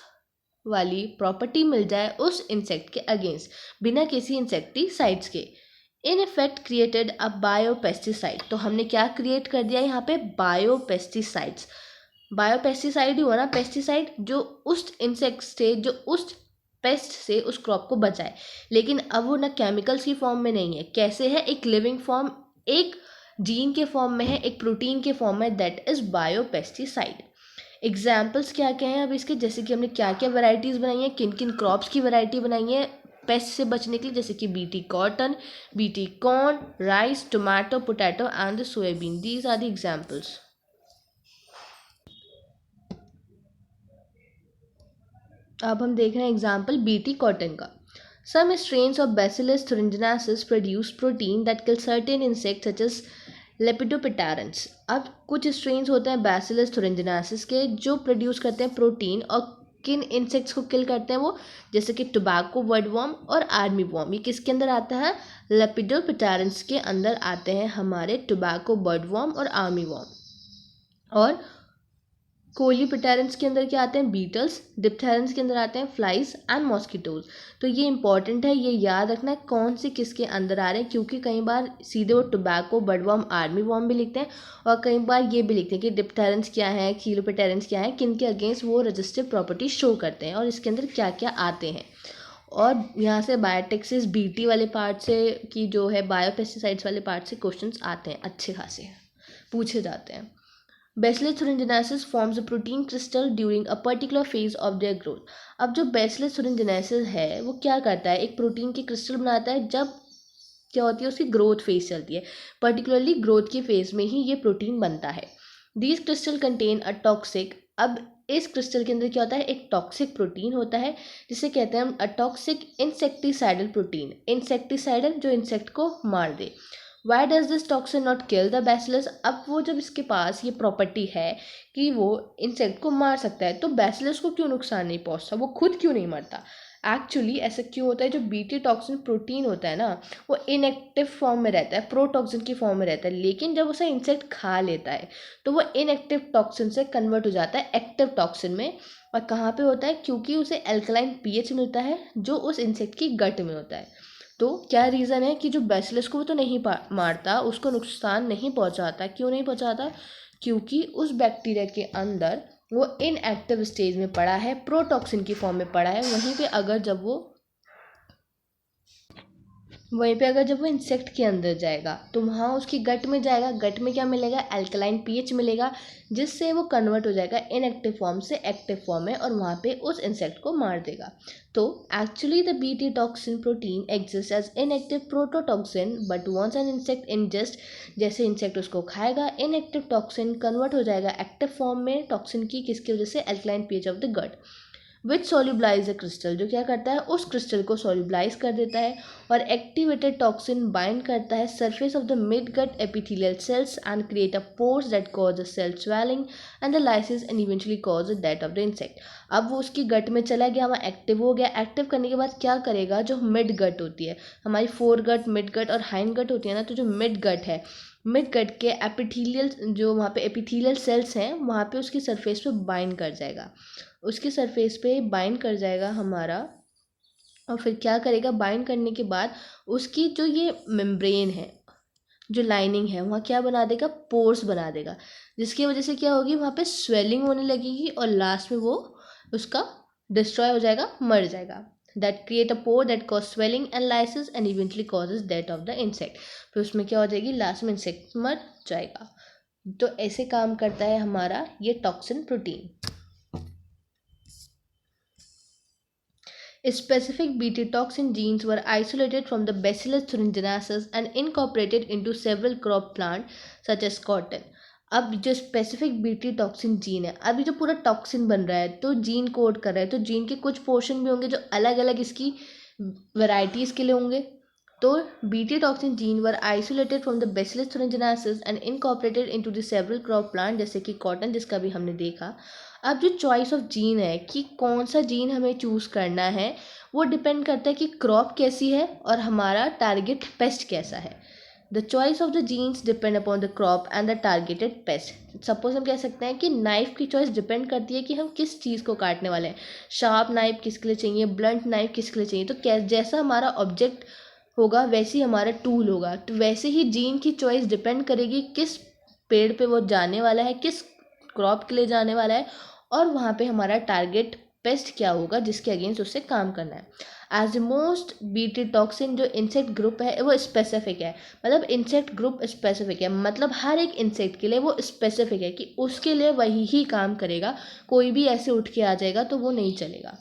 वाली प्रॉपर्टी मिल जाए उस इंसेक्ट के अगेंस्ट बिना किसी इंसेक्टिसाइड्स के। In effect created a biopesticide. तो हमने क्या क्रिएट कर दिया यहाँ पे, बायोपेस्टिसाइड्स। बायोपेस्टिसाइड ही हुआ ना, पेस्टिसाइड जो उस इंसेक्ट से, जो उस पेस्ट से उस क्रॉप को बचाए, लेकिन अब वो ना केमिकल्स की फॉर्म में नहीं है, कैसे है, एक लिविंग फॉर्म, एक जीन के फॉर्म में है, एक प्रोटीन के फॉर्म में, दैट इज बायोपेस्टिसाइड। एग्जाम्पल्स क्या क्या हैं अब इसके, जैसे कि हमने क्या क्या वैरायटीज़ बनाई हैं, किन किन क्रॉप्स की वैरायटी बनाई है पेस्ट से बचने के लिए, जैसे कि BT cotton, BT corn, rice, tomato, potato and the soybean. These are the examples. अब हम देख रहे हैं एग्जाम्पल बीटी कॉटन का। Some strains of bacillus thuringiensis produce protein that kill certain insect such as lepidopterans. अब कुछ strains होते हैं बैसिलस thuringiensis के जो प्रोड्यूस करते हैं प्रोटीन, और किन इंसेक्ट्स को किल करते हैं वो, जैसे कि टोबैको वुडवर्म और आर्मी वॉर्म। ये किसके अंदर आता है, लेपिडोप्टेरन्स के अंदर आते हैं हमारे टोबैको वुडवर्म और आर्मी वॉर्म। और कोलीपिटेरेंस के अंदर क्या आते हैं, बीटल्स। डिप्थेरेंस के अंदर आते हैं फ्लाइज एंड मॉस्किटोज। तो ये इंपॉर्टेंट है, ये याद रखना है कौन से किसके अंदर आ रहे हैं, क्योंकि कई बार सीधे वो टोबैको बडवर्म आर्मी वॉर्म भी लिखते हैं, और कई बार ये भी लिखते हैं कि डिप्थेरेंस क्या है, कोलीपिटेरेंस क्या है, किन के अगेंस्ट वो रजिस्टिव प्रॉपर्टी शो करते हैं और इसके अंदर क्या क्या आते हैं। और यहाँ से बायोटेक्सिस बीटी वाले पार्ट से की जो है बायोपेस्टिसाइड्स वाले पार्ट से क्वेश्चंस आते हैं, अच्छे खासे पूछे जाते हैं। Bacillus thuringiensis forms a protein crystal during a particular phase of their growth। अब जो Bacillus thuringiensis है वो क्या करता है, एक प्रोटीन की क्रिस्टल बनाता है जब क्या होती है, उसकी ग्रोथ फेज चलती है, पर्टिकुलरली ग्रोथ की फेज में ही ये प्रोटीन बनता है। These crystal contain a toxic। अब इस क्रिस्टल के अंदर क्या होता है, एक टॉक्सिक प्रोटीन होता है जिसे कहते हैं हम टॉक्सिक इंसेक्टिसाइडल प्रोटीन। इंसेक्टिसाइडल जो इंसेक्ट को मार दे। Why does this toxin not kill the bacillus. अब वो जब इसके पास ये प्रॉपर्टी है कि वो इंसेक्ट को मार सकता है, तो बैसिलस को क्यों नुकसान नहीं पहुंचता, वो खुद क्यों नहीं मरता। एक्चुअली ऐसा क्यों होता है, जो बीटी टॉक्सिन प्रोटीन होता है ना, वो इनएक्टिव फॉर्म में रहता है, प्रोटॉक्सिन की फॉर्म में रहता है, लेकिन जब उसे इंसेक्ट खा लेता है तो वो इनएक्टिव टॉक्सिन से कन्वर्ट हो जाता है एक्टिव टॉक्सिन में। और कहाँ पे होता है, क्योंकि उसे एल्कलाइन पीएच मिलता है जो उस इंसेक्ट की गट में होता है। तो क्या रीज़न है कि जो बैसिलस को वो तो नहीं मारता, उसको नुकसान नहीं पहुंचाता, क्यों नहीं पहुंचाता, क्योंकि उस बैक्टीरिया के अंदर वो इनएक्टिव स्टेज में पड़ा है, प्रोटॉक्सिन की फॉर्म में पड़ा है। वहीं पे अगर जब वो इंसेक्ट के अंदर जाएगा तो वहाँ उसकी गट में जाएगा, गट में क्या मिलेगा, अल्कलाइन पीएच मिलेगा, जिससे वो कन्वर्ट हो जाएगा इनएक्टिव फॉर्म से एक्टिव फॉर्म में और वहाँ पे उस इंसेक्ट को मार देगा। तो actually the BT toxin protein exist as inactive prototoxin, but once an insect ingest, जैसे इंसेक्ट उसको खाएगा, इनएक्टिव टॉक्सिन कन्वर्ट हो जाएगा एक्टिव फॉर्म में टॉक्सिन की, किसकी वजह से, alkaline pH of the gut, which solubilise the crystal, जो क्या करता है, उस क्रिस्टल को सोल्यूबलाइज कर देता है। और एक्टिवेटेड टॉक्सिन बाइंड करता है surface of the mid gut epithelial cells and create a pores that cause the cell swelling and the lysis and eventually cause the death of the insect. अब वो उसकी गट में चला गया, वहाँ एक्टिव हो गया, एक्टिव करने के बाद क्या करेगा, जो मिड गट होती है हमारी, फोर गट, मिड गट और हाइंड गट होती है ना, तो जो मिड गट है, मिड गट के एपिथेलियल, जो वहाँ पे एपिथेलियल सेल्स हैं, वहाँ पे उसकी सरफेस पे बाइंड कर जाएगा, उसकी सरफेस पे बाइंड कर जाएगा हमारा। और फिर क्या करेगा, बाइंड करने के बाद उसकी जो ये मेम्ब्रेन है, जो लाइनिंग है, वहाँ क्या बना देगा, पोर्स बना देगा, जिसकी वजह से क्या होगी, वहाँ पे स्वेलिंग होने लगेगी और लास्ट में वो उसका डिस्ट्रॉय हो जाएगा, मर जाएगा। That create a pore that cause swelling and lysis and eventually causes death of the insect. फिर उसमें क्या हो जाएगी, लास्ट में इंसेक्ट मर जाएगा। तो ऐसे काम करता है हमारा ये toxin protein. Specific Bt toxin genes were isolated from the Bacillus thuringiensis and incorporated into several crop plants such as cotton। अब जो स्पेसिफिक बीटी टॉक्सिन जीन है, अभी जो पूरा टॉक्सिन बन रहा है तो जीन कोड कर रहा है, तो जीन के कुछ पोर्शन भी होंगे जो अलग अलग इसकी वैरायटीज़ के लिए होंगे। तो BT toxin gene were isolated from the bacillus thuringiensis and incorporated into the several crop plant, जैसे कि कॉटन जिसका भी हमने देखा। अब जो चॉइस ऑफ जीन है कि कौन सा जीन हमें चूज़ करना है, वो डिपेंड करता है कि क्रॉप कैसी है और हमारा टारगेट पेस्ट कैसा है। The choice of the genes depend upon the crop and the targeted pest. Suppose हम कह सकते हैं कि नाइफ की चॉइस डिपेंड करती है कि हम किस चीज़ को काटने वाले हैं। शार्प नाइफ किसके लिए चाहिए, ब्लंट नाइफ किसके लिए चाहिए। तो जैसा हमारा ऑब्जेक्ट होगा वैसे ही हमारा टूल होगा। तो वैसे ही जीन की चॉइस डिपेंड करेगी किस पेड़ पे वो जाने वाला है, किस क्रॉप के लिए जाने वाला है, और वहाँ पे हमारा टारगेट पेस्ट क्या होगा जिसके अगेंस्ट उससे काम करना है। As the most Bt toxin जो इंसेक्ट ग्रुप है वो स्पेसिफिक है, मतलब इंसेक्ट ग्रुप स्पेसिफिक है, मतलब हर एक इंसेक्ट के लिए वो स्पेसिफिक है कि उसके लिए वही ही काम करेगा। कोई भी ऐसे उठ के आ जाएगा तो वो नहीं चलेगा।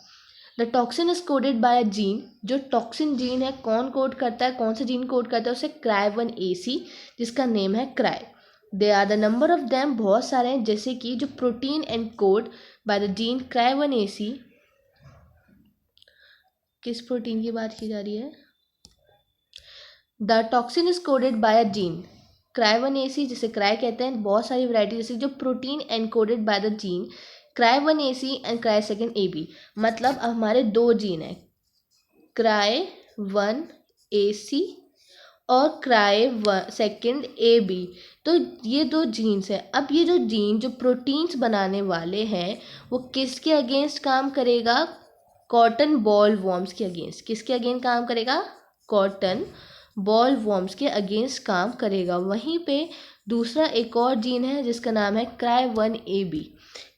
The toxin is coded by a gene. जो टॉक्सिन जीन है कौन कोड करता है, कौन सा जीन कोड करता है उसे Cry1AC, जिसका नेम है cry. They are the number of them, बहुत सारे हैं, जैसे कि जो protein and code by the gene Cry1AC। किस प्रोटीन की बात की जा रही है? The toxin is coded by a gene Cry1AC, जिसे क्राई कहते हैं। बहुत सारी वैरायटी जैसे जो protein encoded bye the gene Cry1AC and Cry2AB। मतलब अब हमारे दो जीन है, Cry1AC और Cry2AB। तो ये दो जीन्स हैं। अब ये जो जीन जो प्रोटीन्स बनाने वाले हैं वो किसके अगेंस्ट काम करेगा? कॉटन बॉल वॉर्म्स के अगेंस्ट। किसके अगेंस्ट काम करेगा? कॉटन बॉल वॉर्म्स के अगेंस्ट काम करेगा। वहीं पे दूसरा एक और जीन है जिसका नाम है Cry1AB।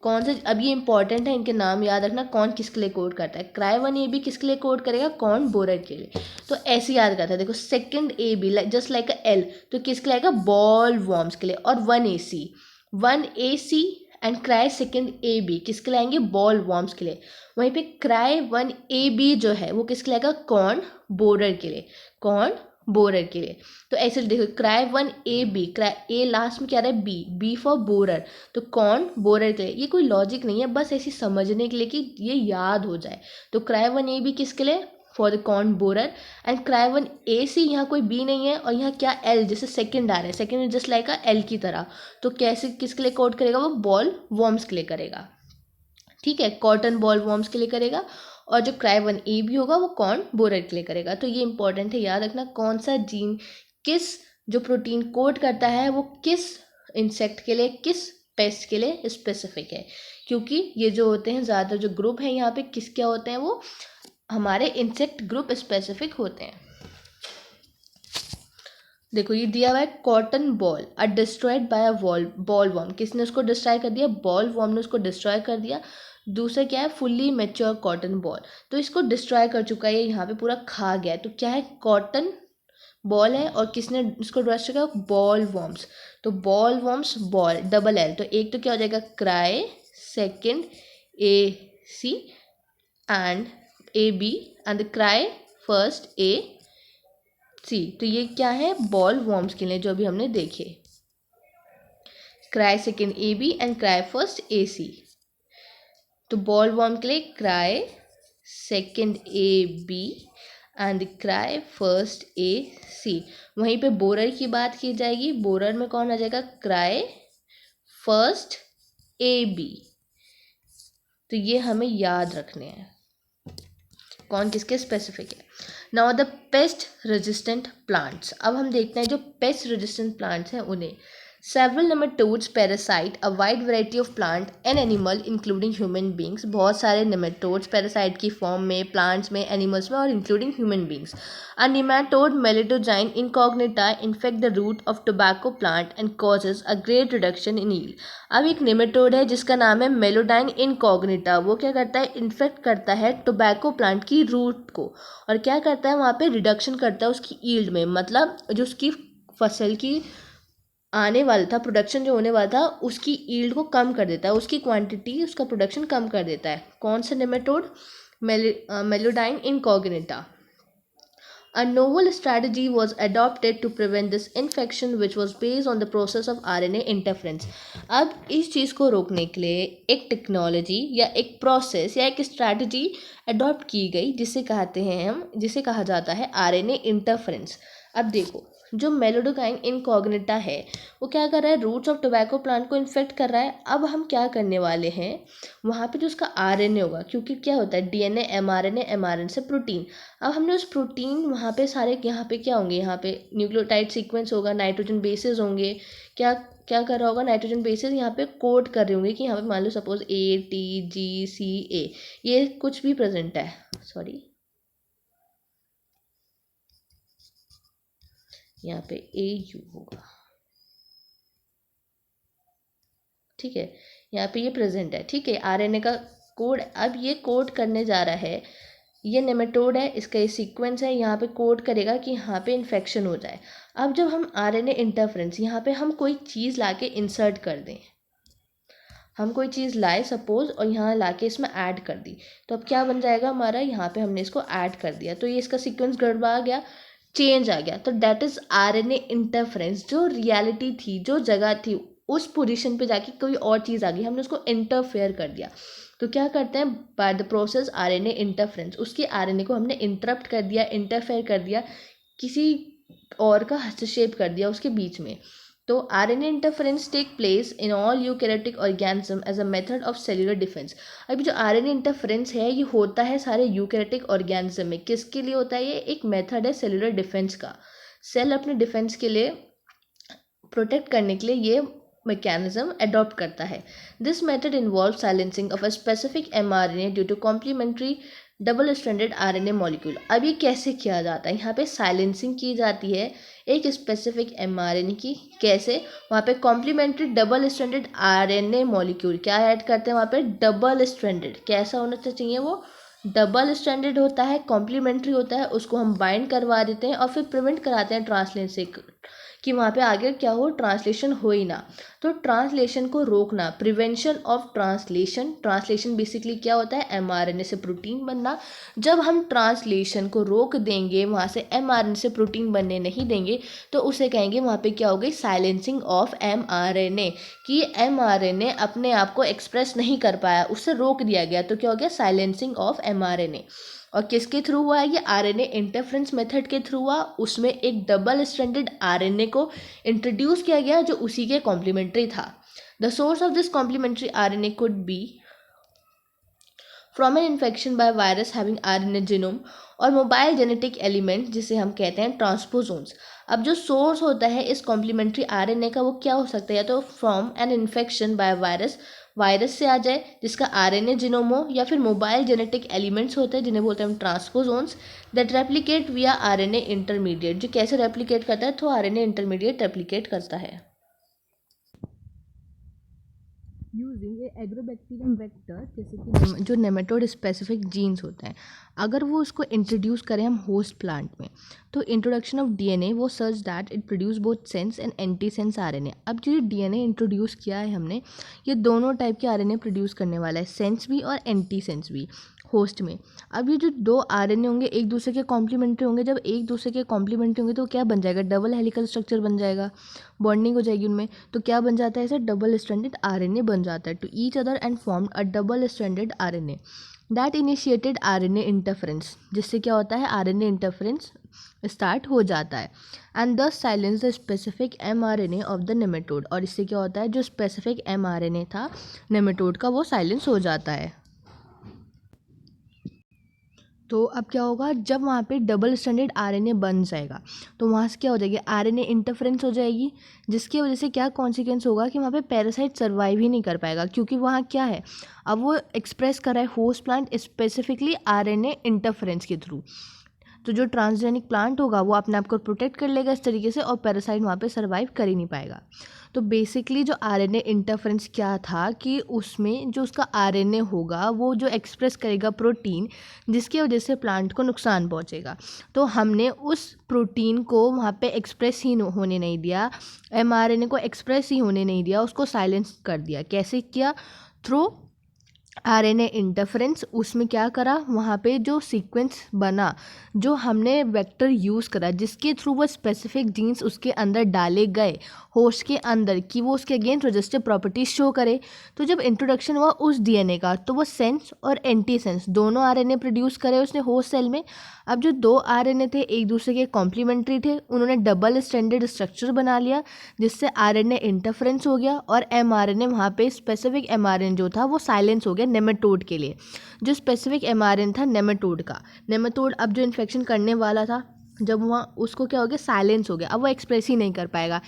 कौन सा? अब ये इंपॉर्टेंट है, इनके नाम याद रखना, कौन किसके लिए कोड करता है। Cry1AB किसके लिए कोड करेगा? कौन बोरर के लिए। तो ऐसे याद करता है, देखो सेकंड AB जस्ट लाइक अ L, तो किसके लिए आएगा? बॉल वॉर्म्स के लिए। और 1AC एंड Cry2AB किसके लिए आएंगे? बॉल वॉर्म्स के लिए। वहीं पे Cry1AB जो है वो किसके लिए आएगा? कॉर्न बोरर के लिए। कॉर्न बोरर के लिए। तो ऐसे देखो Cry1AB, ए लास्ट में क्या रहा है? बी फॉर बोरर, तो कौन बोरर के लिए। ये कोई लॉजिक नहीं है, बस ऐसे समझने के लिए कि ये याद हो जाए। तो Cry1AB किसके लिए? For the corn borer. And Cry1AC यहाँ कोई बी नहीं है, और यहाँ क्या एल, जैसे सेकंड आ रहा है, सेकंड जस्ट लाइक एल की तरह। तो कैसे किसके लिए कोड करेगा? वो बॉल वॉर्म्स के लिए करेगा। ठीक है, कॉटन बॉल वॉर्म्स के लिए करेगा। और जो Cry1AB होगा वो कॉर्न बोरर के लिए करेगा। तो ये इंपॉर्टेंट है, याद रखना कौन सा जीन किस जो प्रोटीन कोड करता है वो किस इंसेक्ट के लिए, किस पेस्ट के लिए स्पेसिफिक है। क्योंकि ये जो होते हैं ज़्यादातर जो ग्रुप है यहाँ पे किस क्या होते हैं, वो हमारे इंसेक्ट ग्रुप स्पेसिफिक होते हैं। देखो ये दिया हुआ है cotton boll are destroyed by a bollworm. किसने उसको डिस्ट्रॉय कर दिया? बॉल वॉर्म ने उसको डिस्ट्रॉय कर दिया। दूसरा क्या है? फुल्ली मैच्योर कॉटन बॉल, तो इसको डिस्ट्रॉय कर चुका है, ये यहाँ पे पूरा खा गया है। तो क्या है? कॉटन बॉल है, और किसने इसको डिस्ट्रॉय किया? Bollworms. तो bollworms boll double L, तो एक तो क्या हो जाएगा? Cry, second AC and AB and cry first AC। तो ये क्या है? बॉल वॉर्म्स के लिए जो अभी हमने देखे, cry second AB and cry first AC। तो बॉल वॉर्म के लिए cry second AB and cry first AC। वहीं पे बोरर की बात की जाएगी, बोरर में कौन आ जाएगा? Cry first AB। तो ये हमें याद रखने हैं कौन किसके स्पेसिफिक है। Now the pest resistant plants. अब हम देखते हैं जो पेस्ट रेजिस्टेंट प्लांट्स हैं उन्हें। Several nematodes parasite a wide variety of plant and animal including human beings. बहुत सारे नेमेटोड्स पैरासाइट की फॉर्म में, प्लांट्स में, एनिमल्स में और including human beings. A nematode meloidogyne incognita infect the root of tobacco plant and causes a great reduction in yield. अब एक nematode है जिसका नाम है मेलोडाइन इनकॉग्निटा। वो क्या करता है? इन्फेक्ट करता है टोबैको प्लांट की रूट को, और क्या करता है? वहाँ पे रिडक्शन करता है उसकी यील्ड में, मतलब जो उसकी फसल की आने वाला था, प्रोडक्शन जो होने वाला था उसकी यील्ड को कम कर देता है, उसकी क्वांटिटी, उसका प्रोडक्शन कम कर देता है। कौन सा nematode? मेलोडाइन incognito. A novel strategy was adopted to prevent this infection which was based on the process of RNA interference। अब इस चीज़ को रोकने के लिए एक टेक्नोलॉजी या एक प्रोसेस या एक स्ट्रैटेजी अडॉप्ट की गई जिसे कहते हैं हम, जिसे कहा जाता है RNA इंटरफेरेंस। अब देखो, जो मेलोडोकाइन इनकॉग्निटा है वो क्या कर रहा है, रूट्स ऑफ टोबैको प्लांट को इन्फेक्ट कर रहा है। अब हम क्या करने वाले हैं, वहाँ पे जो उसका आरएनए होगा, क्योंकि क्या होता है डीएनए एमआरएनए, एमआरएनए से प्रोटीन। अब हमने उस प्रोटीन वहाँ पे सारे, यहाँ पे क्या होंगे, यहाँ पे न्यूक्लियोटाइड सीक्वेंस होगा, नाइट्रोजन बेसेस होंगे। क्या क्या कर रहा होगा, नाइट्रोजन बेसेस यहाँ पे कोड कर रहे होंगे कि यहाँ पे मान लो सपोज ATGCA, ये कुछ भी प्रेजेंट है, सॉरी यहाँ पे AU होगा, ठीक है, यहाँ पे ये प्रेजेंट है, ठीक है, आरएनए का कोड। अब ये कोड करने जा रहा है, ये नेमेटोड है, इसका ये सीक्वेंस है, यहाँ पे कोड करेगा कि यहाँ पे इन्फेक्शन हो जाए। अब जब हम आरएनए इंटरफ्रेंस, यहाँ पे हम कोई चीज़ लाके इंसर्ट कर दें, हम कोई चीज़ लाए सपोज और यहाँ लाके इसमें ऐड कर दी, तो अब क्या बन जाएगा हमारा, यहाँ पे हमने इसको ऐड कर दिया तो ये इसका सीक्वेंस गड़बड़ा गया, चेंज आ गया, तो दैट इज आरएनए इंटरफ्रेंस। जो रियलिटी थी, जो जगह थी, उस पोजीशन पे जाके कोई और चीज़ आ गई, हमने उसको इंटरफेयर कर दिया। तो क्या करते हैं, by the process RNA interference, उसके आरएनए को हमने इंटरप्ट कर दिया, इंटरफेयर कर दिया, किसी और का हस्तक्षेप कर दिया उसके बीच में। तो RNA interference take place in all eukaryotic organism as a method of cellular defence. अभी जो आरएनए इंटरफेरेंस है ये होता है सारे यूकैरियोटिक ऑर्गेनिज्म में, किसके लिए होता है, ये एक मेथड है सेल्यूलर डिफेंस का। सेल अपने डिफेंस के लिए, प्रोटेक्ट करने के लिए ये मैकेनिज्म अडॉप्ट करता है। This method involve silencing of a specific mRNA due to complementary double stranded RNA molecule. अब ये कैसे किया जाता है, यहाँ पे साइलेंसिंग की जाती है एक स्पेसिफिक एमआरएनए की। कैसे, वहाँ पे complementary double stranded RNA molecule क्या ऐड करते हैं वहाँ पे, डबल स्ट्रैंडेड। कैसा होना चाहिए वो, डबल स्ट्रैंडेड होता है, कॉम्प्लीमेंट्री होता है, उसको हम बाइंड करवा देते हैं और फिर प्रिवेंट कराते हैं ट्रांसलेशन, कि वहाँ पे आगे क्या हो, ट्रांसलेशन हो ही ना। तो ट्रांसलेशन को रोकना, prevention of translation. Translation basically क्या होता है, एमआरएनए से प्रोटीन बनना। जब हम ट्रांसलेशन को रोक देंगे, वहाँ से एमआरएनए से प्रोटीन बनने नहीं देंगे, तो उसे कहेंगे वहाँ पे क्या हो गई, साइलेंसिंग ऑफ एमआरएनए, कि एमआरएनए अपने आप को एक्सप्रेस नहीं कर पाया, उससे रोक दिया गया, तो क्या हो गया, साइलेंसिंग ऑफ एमआरएनए। और किसके थ्रू हुआ है ये, आरएनए इंटरफ्रेंस मेथड के थ्रू हुआ। उसमें एक डबल स्ट्रैंडेड आरएनए को इंट्रोड्यूस किया गया जो उसी के कॉम्प्लीमेंट्री था। The source of this complementary RNA could be from an infection by virus having RNA genome और मोबाइल जेनेटिक एलिमेंट, जिसे हम कहते हैं ट्रांसपोजोन्स। अब जो सोर्स होता है इस कॉम्प्लीमेंट्री आरएनए का वो क्या हो सकता है, या तो from an infection by virus, virus से आ जाए जिसका आरएनए जीनोम हो, या फिर मोबाइल जेनेटिक एलिमेंट्स होते हैं जिन्हें बोलते हैं हम ट्रांसपोजोन्स, दैट रेप्लिकेट विया आरएनए इंटरमीडिएट। जो कैसे रेप्लिकेट करता है, तो आरएनए इंटरमीडिएट रेप्लिकेट करता है यूजिंग ए एग्रोबैक्टीरियम वेक्टर, जैसे कि जो नेमेटोड स्पेसिफिक जीन्स होते हैं, अगर वो उसको इंट्रोड्यूस करें हम होस्ट प्लांट में, तो इंट्रोडक्शन ऑफ डीएनए वो such that it produce both sense and anti sense RNA. अब जो डीएनए इंट्रोड्यूस किया है हमने, ये दोनों टाइप के आरएनए प्रोड्यूस करने वाला है, सेंस भी और एंटी सेंस भी होस्ट में। अब ये जो दो आरएनए होंगे एक दूसरे के कॉम्प्लीमेंट्री होंगे, जब एक दूसरे के कॉम्प्लीमेंट्री होंगे तो क्या बन जाएगा, डबल हेलिकल स्ट्रक्चर बन जाएगा, बॉन्डिंग हो जाएगी उनमें, तो क्या बन जाता है, ऐसे डबल स्ट्रैंडेड आरएनए बन जाता है to each other and form a double stranded RNA that initiated RNA interference. जिससे क्या होता है, आरएनए इंटरफेरेंस स्टार्ट हो जाता है एंड दस silence the specific mRNA of the nematode. और इससे क्या होता है, जो स्पेसिफिक एमआरएनए था नेमेटोड का वो साइलेंस हो जाता है। तो अब क्या होगा, जब वहाँ पे डबल स्ट्रैंडेड आरएनए बन जाएगा तो वहाँ से क्या हो जाएगी, आरएनए इंटरफेरेंस हो जाएगी, जिसकी वजह से क्या कॉन्सिक्वेंस होगा कि वहाँ पे पैरासाइट सर्वाइव ही नहीं कर पाएगा, क्योंकि वहाँ क्या है, अब वो एक्सप्रेस कर रहा है host plant specifically RNA interference के थ्रू। तो जो ट्रांसजेनिक प्लांट होगा वो अपने आप को प्रोटेक्ट कर लेगा इस तरीके से, और पैरासाइट वहाँ पे सर्वाइव कर ही नहीं पाएगा। तो बेसिकली जो आरएनए इंटरफेरेंस क्या था कि उसमें जो उसका आरएनए होगा वो जो एक्सप्रेस करेगा प्रोटीन, जिसकी वजह से प्लांट को नुकसान पहुँचेगा। तो हमने उस प्रोटीन को वहाँ पे एक्सप्रेस ही होने नहीं दिया, एमआरएनए को एक्सप्रेस ही होने नहीं दिया, उसको साइलेंस कर दिया। कैसे किया, थ्रू आरएनए इंटरफेरेंस, उसमें क्या करा, वहाँ पे जो सीक्वेंस बना, जो हमने वेक्टर यूज़ करा, जिसके थ्रू वो स्पेसिफिक जीन्स उसके अंदर डाले गए होस्ट के अंदर, कि वो उसके अगेंस्ट रजिस्टर प्रॉपर्टीज शो करे। तो जब इंट्रोडक्शन हुआ उस डीएनए का, तो वो सेंस और एंटी सेंस दोनों आरएनए प्रोड्यूस करे उसने होस्ट सेल में। अब जो दो आरएनए थे एक दूसरे के कॉम्प्लीमेंट्री थे, उन्होंने डबल स्टैंडर्ड स्ट्रक्चर बना लिया, जिससे आरएनए इंटरफेरेंस हो गया और एमआरएनए वहाँ पे स्पेसिफिक एमआरएनए जो था वो साइलेंस हो गया नेमेटोड के लिए। जो स्पेसिफिक एमआरएनए था नेमेटोड का, नेमेटोड अब जो इन्फेक्शन करने वाला था, जब वहाँ उसको क्या हो गया, साइलेंस हो गया, अब वो एक्सप्रेस ही नहीं कर पाएगा,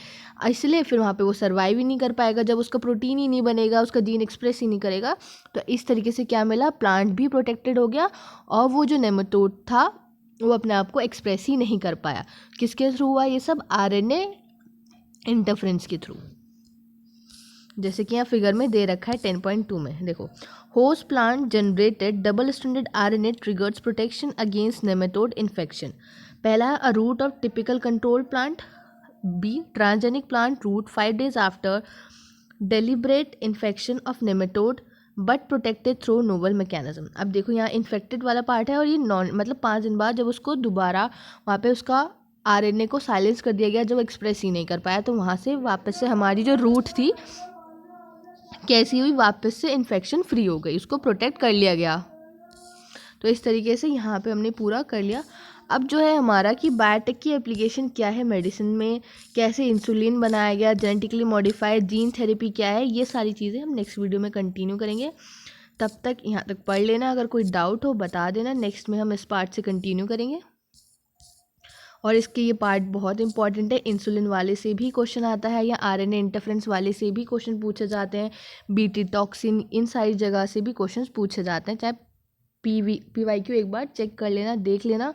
इसलिए फिर वहाँ पे वो सर्वाइव ही नहीं कर पाएगा। जब उसका प्रोटीन ही नहीं बनेगा, उसका जीन एक्सप्रेस ही नहीं करेगा, तो इस तरीके से क्या मिला, प्लांट भी प्रोटेक्टेड हो गया और वो जो नेमेटोड था वो अपने आप को एक्सप्रेस ही नहीं कर पाया। किसके थ्रू हुआ ये सब, आरएनए इंटरफेरेंस के थ्रू। जैसे कि यहाँ फिगर में दे रखा है 10.2 में, देखो, host plant generated double standard RNA triggers protection against nematode infection. पहला है a root of typical control plant, B transgenic plant root 5 days after deliberate infection of nematode but protected through novel mechanism. अब देखो यहाँ infected वाला part है और ये non, मतलब 5 दिन बाद जब उसको दोबारा वहाँ पे उसका आरएनए को साइलेंस कर दिया गया, जब एक्सप्रेस ही नहीं कर पाया, तो वहाँ से वापस से हमारी जो रूट थी कैसी हुई, वापस से इन्फेक्शन फ्री हो गई, उसको प्रोटेक्ट कर लिया गया। तो इस तरीके से यहाँ पे हमने पूरा कर लिया। अब जो है हमारा कि बायोटेक की एप्लीकेशन क्या है मेडिसिन में, कैसे इंसुलिन बनाया गया, जेनेटिकली मॉडिफाइड जीन थेरेपी क्या है, ये सारी चीज़ें हम नेक्स्ट वीडियो में कंटिन्यू करेंगे। तब तक यहाँ तक पढ़ लेना, अगर कोई डाउट हो बता देना, नेक्स्ट में हम इस पार्ट से कंटिन्यू करेंगे। और इसके ये पार्ट बहुत इंपॉर्टेंट है, इंसुलिन वाले से भी क्वेश्चन आता है या आरएनए इंटरफेरेंस वाले से भी क्वेश्चन पूछे जाते हैं, बीटी टॉक्सिन, इन सारी जगह से भी क्वेश्चन पूछे जाते हैं। चाहे पीवाईक्यू एक बार चेक कर लेना, देख लेना,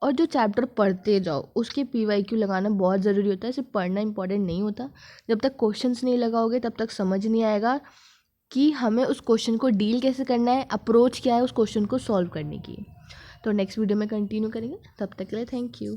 और जो चैप्टर पढ़ते जाओ उसके पीवाईक्यू लगाना बहुत ज़रूरी होता है। सिर्फ पढ़ना इंपॉर्टेंट नहीं होता, जब तक क्वेश्चंस नहीं लगाओगे तब तक समझ नहीं आएगा कि हमें उस क्वेश्चन को डील कैसे करना है, अप्रोच क्या है उस क्वेश्चन को सॉल्व करने की। तो नेक्स्ट वीडियो में कंटिन्यू करेंगे, तब तक के लिए थैंक यू।